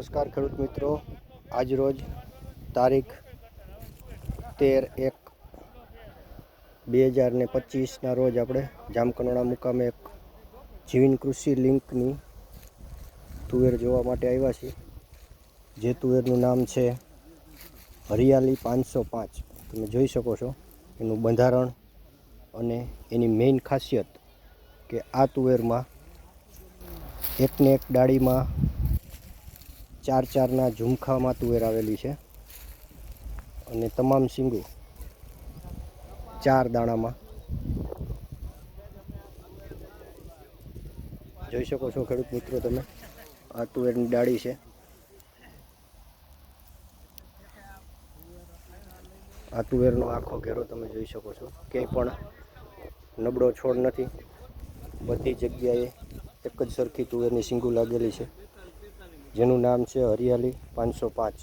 નમસ્કાર ખેડૂત મિત્રો, આજ રોજ તારીખ 13/1/2025 રોજ આપણે જામકંડોળા મુકામે એક જીવીન કૃષિ લિંકની તુવેર જોવા માટે આવ્યા છીએ. જે તુવેરનું નામ છે હરિયાળી 505. તમે જોઈ શકો છો એનું બંધારણ અને એની મેઇન ખાસિયત કે આ તુવેરમાં એકને એક ડાળીમાં 4-4ના ઝુમખામાં તુવેર આવેલી છે અને તમામ શીંગું 4 દાણામાં. જોઈ શકો છો ખેડૂત મિત્રો, તમે આ તુવેરની ડાળી છે. આ તુવેરનો આખો ઘેરો તમે જોઈ શકો છો, ક્યાંય પણ નબળો છોડ નથી. બધી જગ્યાએ એક જ સરખી તુવેરની શીંગું લાગેલી છે, જેનું નામ છે હરિયાળી 505.